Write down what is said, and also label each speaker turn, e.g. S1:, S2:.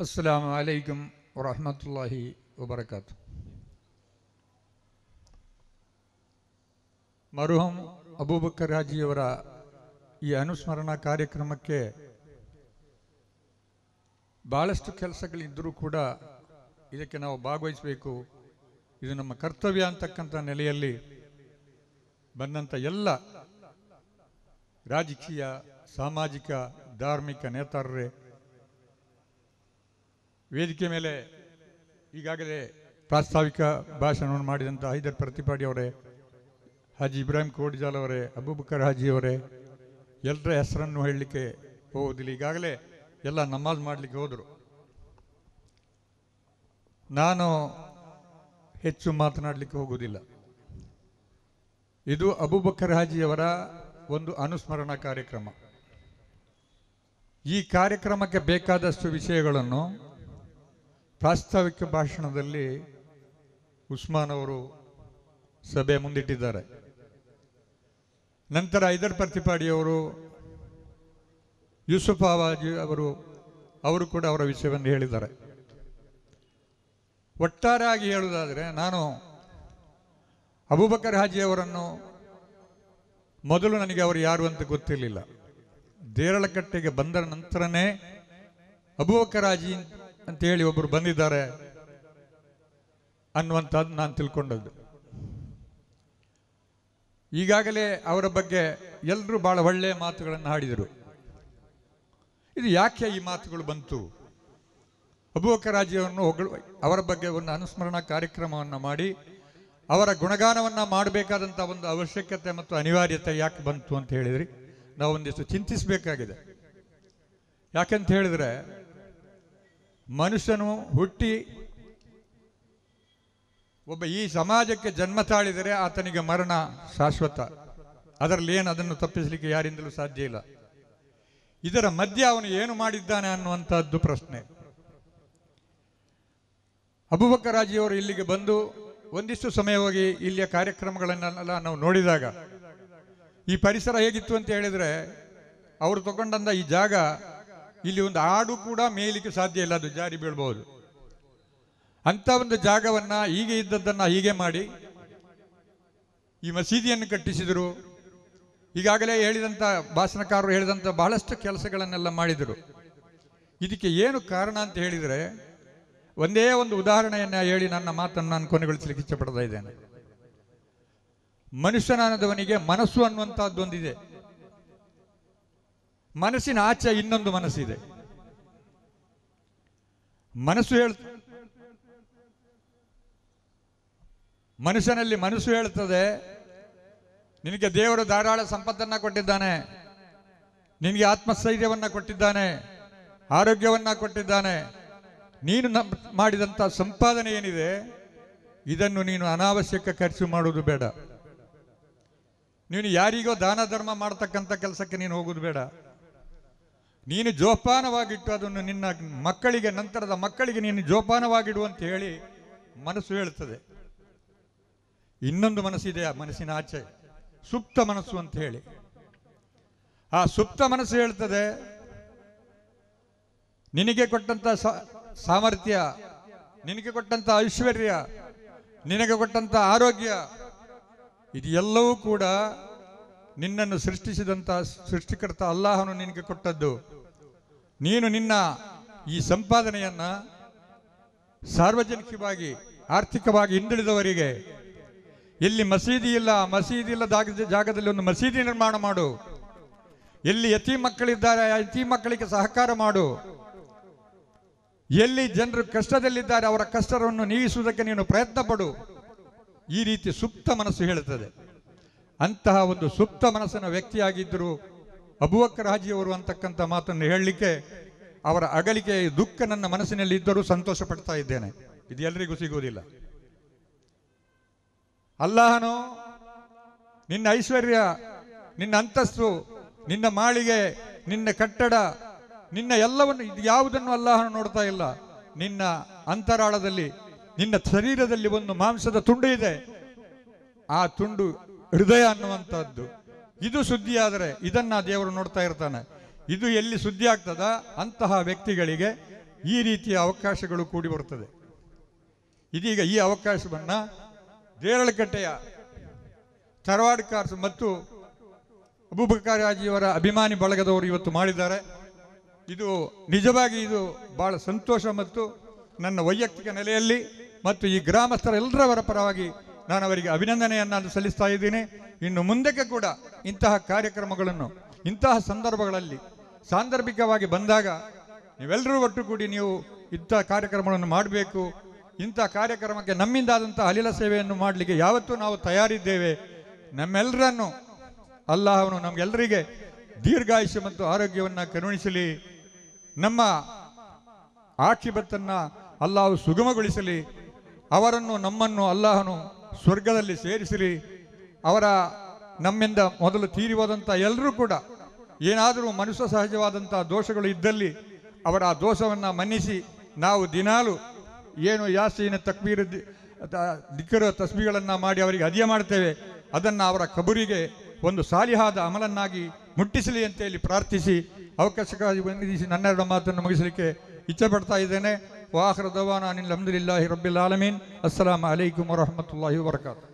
S1: ಅಸ್ಸಲಾಮು ಅಲೈಕುಂ ವರಹಮತುಲ್ಲಾಹಿ ವಬರಕಾತು. ಮರುಹಂ ಅಬೂಬಕರ್ ಹಾಜಿಯವರ ಈ ಅನುಸ್ಮರಣಾ ಕಾರ್ಯಕ್ರಮಕ್ಕೆ ಭಾಳಷ್ಟು ಕೆಲಸಗಳಿದ್ದರೂ ಕೂಡ ಇದಕ್ಕೆ ನಾವು ಭಾಗವಹಿಸಬೇಕು, ಇದು ನಮ್ಮ ಕರ್ತವ್ಯ ಅಂತಕ್ಕಂಥ ನೆಲೆಯಲ್ಲಿ ಬಂದಂಥ ಎಲ್ಲ ರಾಜಕೀಯ, ಸಾಮಾಜಿಕ, ಧಾರ್ಮಿಕ ನೇತಾರರೇ, ವೇದಿಕೆ ಮೇಲೆ ಈಗಾಗಲೇ ಪ್ರಾಸ್ತಾವಿಕ ಭಾಷಣವನ್ನು ಮಾಡಿದಂಥ ಹೈದರ್ ಪ್ರತಿಪಾಡಿ ಅವರೇ, ಹಾಜಿ ಇಬ್ರಾಹಿಂ ಕೋಡಿಜಾಲ್ ಅವರೇ, ಅಬೂಬಕರ್ ಹಾಜಿಯವರೇ, ಎಲ್ಲರ ಹೆಸರನ್ನು ಹೇಳಲಿಕ್ಕೆ ಹೋಗೋದಿಲ್ಲ. ಈಗಾಗಲೇ ಎಲ್ಲ ನಮಾಜ್ ಮಾಡಲಿಕ್ಕೆ ಹೋದರು. ನಾನು ಹೆಚ್ಚು ಮಾತನಾಡಲಿಕ್ಕೆ ಹೋಗುವುದಿಲ್ಲ. ಇದು ಅಬೂಬಕರ್ ಹಾಜಿಯವರ ಒಂದು ಅನುಸ್ಮರಣಾ ಕಾರ್ಯಕ್ರಮ. ಈ ಕಾರ್ಯಕ್ರಮಕ್ಕೆ ಬೇಕಾದಷ್ಟು ವಿಷಯಗಳನ್ನು ಪ್ರಾಸ್ತಾವಿಕ ಭಾಷಣದಲ್ಲಿ ಉಸ್ಮಾನ್ ಅವರು ಸಭೆ ಮುಂದಿಟ್ಟಿದ್ದಾರೆ. ನಂತರ ಹೈದರ್ ಪ್ರತಿಪಾಡಿಯವರು, ಯೂಸುಫ್ ಆವಾಜಿ ಅವರು ಕೂಡ ಅವರ ವಿಷಯವನ್ನು ಹೇಳಿದ್ದಾರೆ. ಒಟ್ಟಾರೆಯಾಗಿ ಹೇಳುವುದಾದರೆ, ನಾನು ಅಬೂಬಕರ್ ಹಾಜಿಯವರನ್ನು ಮೊದಲು ನನಗೆ ಅವರು ಯಾರು ಅಂತ ಗೊತ್ತಿರಲಿಲ್ಲ. ದೇರಳಕಟ್ಟೆಗೆ ಬಂದ ನಂತರನೇ ಅಬೂಬಕರ್ ಹಾಜಿ ಅಂತೇಳಿ ಒಬ್ಬರು ಬಂದಿದ್ದಾರೆ ಅನ್ನುವಂಥದ್ದು ನಾನು ತಿಳ್ಕೊಂಡದ್ದು. ಈಗಾಗಲೇ ಅವರ ಬಗ್ಗೆ ಎಲ್ಲರೂ ಭಾಳ ಒಳ್ಳೆಯ ಮಾತುಗಳನ್ನು ಆಡಿದರು. ಇದು ಯಾಕೆ ಈ ಮಾತುಗಳು ಬಂತು? ಅಬೂಬಕರ್ ಹಾಜಿಯವರನ್ನು ಅವರ ಬಗ್ಗೆ ಒಂದು ಅನುಸ್ಮರಣಾ ಕಾರ್ಯಕ್ರಮವನ್ನು ಮಾಡಿ ಅವರ ಗುಣಗಾನವನ್ನು ಮಾಡಬೇಕಾದಂಥ ಒಂದು ಅವಶ್ಯಕತೆ ಮತ್ತು ಅನಿವಾರ್ಯತೆ ಯಾಕೆ ಬಂತು ಅಂತ ಹೇಳಿದ್ರಿ, ನಾವು ಒಂದಿಷ್ಟು ಚಿಂತಿಸಬೇಕಾಗಿದೆ. ಯಾಕೆಂತ ಹೇಳಿದ್ರೆ, ಮನುಷ್ಯನು ಹುಟ್ಟಿ ಒಬ್ಬ ಈ ಸಮಾಜಕ್ಕೆ ಜನ್ಮ ತಾಳಿದರೆ ಆತನಿಗೆ ಮರಣ ಶಾಶ್ವತ. ಅದರಲ್ಲಿ ಏನು, ಅದನ್ನು ತಪ್ಪಿಸಲಿಕ್ಕೆ ಯಾರಿಂದಲೂ ಸಾಧ್ಯ ಇಲ್ಲ. ಇದರ ಮಧ್ಯೆ ಅವನು ಏನು ಮಾಡಿದ್ದಾನೆ ಅನ್ನುವಂಥದ್ದು ಪ್ರಶ್ನೆ. ಅಬೂಬಕರ್ ಹಾಜಿಯವರು ಇಲ್ಲಿಗೆ ಬಂದು ಒಂದಿಷ್ಟು ಸಮಯ ಹೋಗಿ ಇಲ್ಲಿಯ ಕಾರ್ಯಕ್ರಮಗಳನ್ನೆಲ್ಲ ನಾವು ನೋಡಿದಾಗ ಈ ಪರಿಸರ ಹೇಗಿತ್ತು ಅಂತ ಹೇಳಿದರೆ, ಅವರು ತಗೊಂಡಂಥ ಈ ಜಾಗ, ಇಲ್ಲಿ ಒಂದು ಆಡು ಕೂಡ ಮೇಯಲಿಕ್ಕೆ ಸಾಧ್ಯ ಇಲ್ಲ, ಅದು ಜಾರಿ ಬೀಳ್ಬಹುದು. ಅಂಥ ಒಂದು ಜಾಗವನ್ನು ಹೀಗೆ ಇದ್ದದ್ದನ್ನು ಹೀಗೆ ಮಾಡಿ ಈ ಮಸೀದಿಯನ್ನು ಕಟ್ಟಿಸಿದರು. ಈಗಾಗಲೇ ಹೇಳಿದಂಥ ಭಾಷಣಕಾರರು ಹೇಳಿದಂಥ ಬಹಳಷ್ಟು ಕೆಲಸಗಳನ್ನೆಲ್ಲ ಮಾಡಿದರು. ಇದಕ್ಕೆ ಏನು ಕಾರಣ ಅಂತ ಹೇಳಿದರೆ, ಒಂದೇ ಒಂದು ಉದಾಹರಣೆಯನ್ನು ಹೇಳಿ ನನ್ನ ಮಾತನ್ನು ನಾನು ಕೊನೆಗೊಳಿಸಲಿಕ್ಕೆ ಇಷ್ಟಪಡ್ತಾ ಇದ್ದೇನೆ. ಮನುಷ್ಯನಾದವನಿಗೆ ಮನಸ್ಸು ಅನ್ನುವಂಥದ್ದೊಂದಿದೆ, ಮನಸ್ಸಿನ ಆಚೆ ಇನ್ನೊಂದು ಮನಸ್ಸಿದೆ. ಮನುಷ್ಯನಲ್ಲಿ ಮನಸ್ಸು ಹೇಳ್ತದೆ, ನಿನಗೆ ದೇವರು ಧಾರಾಳ ಸಂಪತ್ತನ್ನು ಕೊಟ್ಟಿದ್ದಾನೆ, ನಿನಗೆ ಆತ್ಮಸ್ಥೈರ್ಯವನ್ನು ಕೊಟ್ಟಿದ್ದಾನೆ, ಆರೋಗ್ಯವನ್ನು ಕೊಟ್ಟಿದ್ದಾನೆ, ನೀನು ಮಾಡಿದಂಥ ಸಂಪಾದನೆ ಏನಿದೆ ಇದನ್ನು ನೀನು ಅನಾವಶ್ಯಕ ಖರ್ಚು ಮಾಡುವುದು ಬೇಡ, ನೀನು ಯಾರಿಗೋ ದಾನ ಧರ್ಮ ಮಾಡ್ತಕ್ಕಂಥ ಕೆಲಸಕ್ಕೆ ನೀನು ಹೋಗುವುದು ಬೇಡ, ನೀನು ಜೋಪಾನವಾಗಿಟ್ಟು ಅದನ್ನು ನಿನ್ನ ಮಕ್ಕಳಿಗೆ, ನಂತರದ ಮಕ್ಕಳಿಗೆ ನೀನು ಜೋಪಾನವಾಗಿಡು ಅಂತ ಹೇಳಿ ಮನಸ್ಸು ಹೇಳ್ತದೆ. ಇನ್ನೊಂದು ಮನಸ್ಸಿದೆ, ಆ ಮನಸ್ಸಿನ ಆಚೆ ಸುಪ್ತ ಮನಸ್ಸು ಅಂತ ಹೇಳಿ. ಆ ಸುಪ್ತ ಮನಸ್ಸು ಹೇಳ್ತದೆ, ನಿನಗೆ ಕೊಟ್ಟಂತ ಸಾಮರ್ಥ್ಯ, ನಿನಗೆ ಕೊಟ್ಟಂತ ಐಶ್ವರ್ಯ, ನಿನಗೆ ಕೊಟ್ಟಂತ ಆರೋಗ್ಯ, ಇದು ಎಲ್ಲವೂ ಕೂಡ ನಿನ್ನನ್ನು ಸೃಷ್ಟಿಸಿದಂಥ ಸೃಷ್ಟಿಕರ್ತ ಅಲ್ಲಾಹನು ನಿನಗೆ ಕೊಟ್ಟದ್ದು. ನೀನು ನಿನ್ನ ಈ ಸಂಪಾದನೆಯನ್ನ ಸಾರ್ವಜನಿಕವಾಗಿ, ಆರ್ಥಿಕವಾಗಿ ಹಿಂದುಳಿದವರಿಗೆ, ಎಲ್ಲಿ ಮಸೀದಿ ಇಲ್ಲ, ಮಸೀದಿ ಇಲ್ಲದ ಜಾಗದಲ್ಲಿ ಒಂದು ಮಸೀದಿ ನಿರ್ಮಾಣ ಮಾಡು, ಎಲ್ಲಿ ಯತೀಮ್ ಮಕ್ಕಳಿದ್ದಾರೆ ಆ ಯತೀಮ್ ಮಕ್ಕಳಿಗೆ ಸಹಕಾರ ಮಾಡು, ಎಲ್ಲಿ ಜನರು ಕಷ್ಟದಲ್ಲಿದ್ದಾರೆ ಅವರ ಕಷ್ಟವನ್ನು ನೀಗಿಸುವುದಕ್ಕೆ ನೀನು ಪ್ರಯತ್ನ ಪಡು. ಈ ರೀತಿ ಸುಪ್ತ ಮನಸ್ಸು ಹೇಳುತ್ತದೆ. ಅಂತಹ ಒಂದು ಸುಪ್ತ ಮನಸ್ಸಿನ ವ್ಯಕ್ತಿಯಾಗಿದ್ದರು ಅಬೂಬಕರ್ ಹಾಜಿಯವರು ಅಂತಕ್ಕಂಥ ಮಾತನ್ನು ಹೇಳಲಿಕ್ಕೆ, ಅವರ ಅಗಲಿಕೆ ದುಃಖ ನನ್ನ ಮನಸ್ಸಿನಲ್ಲಿ ಇದ್ದರೂ ಸಂತೋಷ ಪಡ್ತಾ ಇದ್ದೇನೆ. ಇದು ಎಲ್ಲರಿಗೂ ಸಿಗುವುದಿಲ್ಲ. ಅಲ್ಲಾಹನು ನಿನ್ನ ಐಶ್ವರ್ಯ, ನಿನ್ನ ಅಂತಸ್ತು, ನಿನ್ನ ಮಾಳಿಗೆ, ನಿನ್ನ ಕಟ್ಟಡ, ನಿನ್ನ ಎಲ್ಲವನ್ನು, ಇದು ಯಾವುದನ್ನು ಅಲ್ಲಾಹನು ನೋಡ್ತಾ ಇಲ್ಲ. ನಿನ್ನ ಅಂತರಾಳದಲ್ಲಿ, ನಿನ್ನ ಶರೀರದಲ್ಲಿ ಒಂದು ಮಾಂಸದ ತುಂಡು ಇದೆ, ಆ ತುಂಡು ಹೃದಯ ಅನ್ನುವಂಥದ್ದು. ಇದು ಸುದ್ದಿ ಆದರೆ ಇದನ್ನು ದೇವರು ನೋಡ್ತಾ ಇರ್ತಾನೆ. ಇದು ಎಲ್ಲಿ ಸುದ್ದಿ ಆಗ್ತದ ಅಂತಹ ವ್ಯಕ್ತಿಗಳಿಗೆ ಈ ರೀತಿಯ ಅವಕಾಶಗಳು ಕೂಡಿ ಬರುತ್ತದೆ. ಇದೀಗ ಈ ಅವಕಾಶವನ್ನು ದೇರಳಕಟ್ಟೆಯ ತರವಾಡ್ ಕಾರ್ಸ್ ಮತ್ತು ಅಬೂಬಕರ್ ಹಾಜಿಯವರ ಅಭಿಮಾನಿ ಬಳಗದವರು ಇವತ್ತು ಮಾಡಿದ್ದಾರೆ. ಇದು ನಿಜವಾಗಿ ಇದು ಬಹಳ ಸಂತೋಷ ಮತ್ತು ನನ್ನ ವೈಯಕ್ತಿಕ ನೆಲೆಯಲ್ಲಿ ಮತ್ತು ಈ ಗ್ರಾಮಸ್ಥರ ಎಲ್ಲರವರ ಪರವಾಗಿ ನಾನು ಅವರಿಗೆ ಅಭಿನಂದನೆಯನ್ನು ಸಲ್ಲಿಸ್ತಾ ಇದ್ದೀನಿ. ಇನ್ನು ಮುಂದಕ್ಕೆ ಕೂಡ ಇಂತಹ ಕಾರ್ಯಕ್ರಮಗಳನ್ನು ಇಂತಹ ಸಂದರ್ಭಗಳಲ್ಲಿ ಸಾಂದರ್ಭಿಕವಾಗಿ ಬಂದಾಗ ನೀವೆಲ್ಲರೂ ಒಟ್ಟುಗೂಡಿ ನೀವು ಇಂಥ ಕಾರ್ಯಕ್ರಮಗಳನ್ನು ಮಾಡಬೇಕು. ಇಂಥ ಕಾರ್ಯಕ್ರಮಕ್ಕೆ ನಮ್ಮಿಂದಾದಂಥ ಅಲಿಲ ಸೇವೆಯನ್ನು ಮಾಡಲಿಕ್ಕೆ ಯಾವತ್ತೂ ನಾವು ತಯಾರಿದ್ದೇವೆ. ನಮ್ಮೆಲ್ಲರನ್ನು ಅಲ್ಲಾಹನು ನಮಗೆಲ್ಲರಿಗೆ ದೀರ್ಘಾಯುಷ್ಯ ಮತ್ತು ಆರೋಗ್ಯವನ್ನು ಕರುಣಿಸಲಿ. ನಮ್ಮ ಆಖಿಬತ್ತನ್ನು ಅಲ್ಲಾಹು ಸುಗಮಗೊಳಿಸಲಿ. ಅವರನ್ನು ನಮ್ಮನ್ನು ಅಲ್ಲಾಹನು ಸ್ವರ್ಗದಲ್ಲಿ ಸೇರಿಸಲಿ. ಅವರ ನಮ್ಮಿಂದ ಮೊದಲು ತೀರಿ ಹೋದಂಥ ಎಲ್ಲರೂ ಕೂಡ ಏನಾದರೂ ಮನುಷ್ಯ ಸಹಜವಾದಂಥ ದೋಷಗಳು ಇದ್ದಲ್ಲಿ ಅವರ ಆ ದೋಷವನ್ನು ಮನ್ನಿಸಿ ನಾವು ದಿನಾಲು ಏನು ಯಾಸೀನ ತಕ್ಬೀರ್ ದಿಕ್ಕರ ತಸ್ಬೀಗಳನ್ನು ಮಾಡಿ ಅವರಿಗೆ ಹದಿಯ ಮಾಡ್ತೇವೆ, ಅದನ್ನು ಅವರ ಕಬರಿಗೆ ಒಂದು ಸಾಲಿಹಾದ ಅಮಲನ್ನಾಗಿ ಮುಟ್ಟಿಸಲಿ ಅಂತೇಳಿ ಪ್ರಾರ್ಥಿಸಿ ಅವಕಾಶಕ್ಕಾಗಿ ವಂದಿಸಿ ನನ್ನೆರಡು ಮಾತನ್ನು ಮುಗಿಸಲಿಕ್ಕೆ ಇಚ್ಛೆ ಪಡ್ತಾ ಇದ್ದೇನೆ. ವಾಖಿರು ದವಾನಾ ಅನಿಲ್ ಹಮ್ದುಲಿಲ್ಲಾಹಿ ರಬ್ಬಿಲ್ ಆಲಮೀನ್. ಅಸ್ಸಲಾಮು ಅಲೈಕುಂ ವರಹಮತುಲ್ಲಾಹಿ ವಬರಕಾತುಹು.